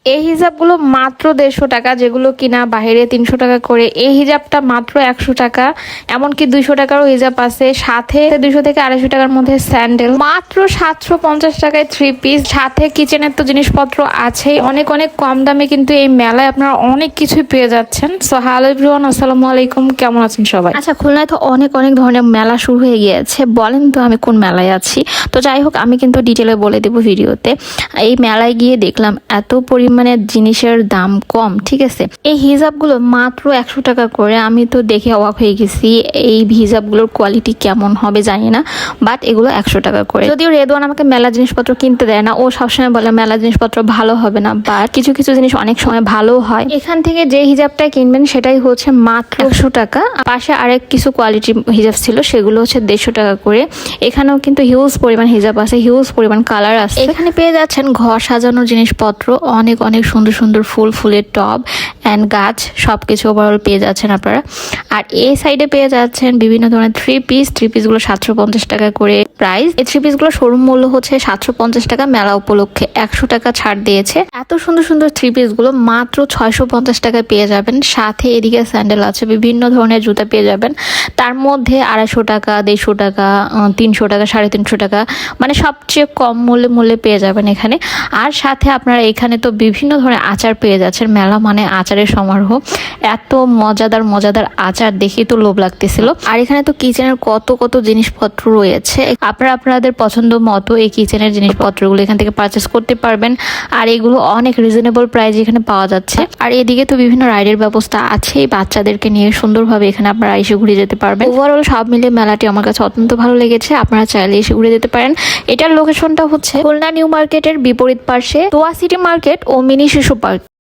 এই হিজাবগুলো মাত্র 150 টাকা, যেগুলো কিনা বাইরে 300 টাকা করে। এই হিজাবটা মাত্র 100 টাকা, এমনকি 200 টাকারও হিজাব আছে, সাথে 200 থেকে 250 টাকার মধ্যে স্যান্ডেল। মাত্র 750 টাকায় 3 পিস, সাথে কিচেনের তো জিনিসপত্র আছেই। অনেক অনেক কম দামে কিন্তু এই মেলায় আপনারা অনেক কিছুই পেয়ে যাচ্ছেন। সো হ্যালো এভরিওয়ান, আসসালামু আলাইকুম, কেমন আছেন সবাই? আচ্ছা, খুলনায় তো অনেক অনেক ধরনের মেলা শুরু হয়ে গিয়েছে। বলেন তো আমি কোন মেলায় আছি? তো যাই হোক, আমি কিন্তু ডিটেলে বলে দেবো ভিডিওতে। এই মেলায় গিয়ে দেখলাম এত পরিমাণে জিনিসের দাম কম, ঠিক আছে। এই হিজাবগুলো মাত্র 100 টাকা করে। আমি তো দেখে অবাক হয়ে গেছি, এই হিজাবগুলোর কোয়ালিটি কেমন হবে জানি না, বাট এগুলো 100 টাকা করে। যদিও রেদওয়ান আমাকে মেলা জিনিসপত্র কিনতে দেয় না, ও সবসময় বলে মেলা জিনিসপত্র ভালো হবে না, বাট কিছু কিছু জিনিস অনেক সময় ভালো হয়। এখান থেকে যে হিজাবটা কিনবেন সেটাই হচ্ছে মাত্র 100 টাকা। পাশে আরেক কিছু কোয়ালিটি হিজাব ছিল, সেগুলো হচ্ছে 150 টাকা করে। এখানেও কিন্তু হিউজ পরিমাণ হিজাব আছে, হিউজ পরিমাণ কালার আছে। এখানে পেয়ে যাচ্ছেন ঘর সাজানোর জিনিসপত্র, অনেক অনেক সুন্দর সুন্দর ফুলের টব অ্যান্ড গাছ, সবকিছু ওভারঅল পেয়ে যাচ্ছেন আপনারা। আর এই সাইডে পেয়ে যাচ্ছেন বিভিন্ন ধরনের থ্রি পিসগুলো 750 টাকা করে প্রাইস। এই থ্রি পিসগুলো শোরুম মূল্য হচ্ছে 750 টাকা, মেলা উপলক্ষে 100 টাকা ছাড় দিয়েছে। এত সুন্দর সুন্দর থ্রি পিসগুলো মাত্র 650 টাকায় পেয়ে যাবেন। সাথে এদিকে স্যান্ডেল আছে, বিভিন্ন ধরনের জুতা পেয়ে যাবেন। তার মধ্যে 250 টাকা, 150 টাকা, 300 টাকা, 350 টাকা, মানে সবচেয়ে কম মূল্যে পেয়ে যাবেন এখানে। আর সাথে আপনারা এখানে তো বিভিন্ন ধরনের আচার পেয়ে যাচ্ছেন। মেলা মানে আচারের সমারোহ, এত মজাদার মজাদার আচার দেখে তো লোভ লাগতেছিল। আর এখানে তো কিচেনের কত কত জিনিসপত্র রয়েছে, আপনারা আপনাদের পছন্দ মতো এই কিচেনের জিনিসপত্রগুলো এখান থেকে পারচেস করতে পারবেন। আর এগুলো অনেক রিজনেবল প্রাইস এখানে পাওয়া যাচ্ছে। আর এদিকে তো বিভিন্ন রাইডের ব্যবস্থা আছে, বাচ্চাদেরকে নিয়ে সুন্দরভাবে এখানে আপনারা এসে ঘুরে যেতে পারবেন। ওভারঅল সব মিলিয়ে মেলাটি আমার কাছে অত্যন্ত ভালো লেগেছে, আপনারা চাইলে এসে ঘুরে যেতে পারেন। এটার লোকেশনটা হচ্ছে খুলনা নিউ মার্কেটের বিপরীত পাশে তোয়া সিটি মার্কেট ও মিনি শিশু পার্ক।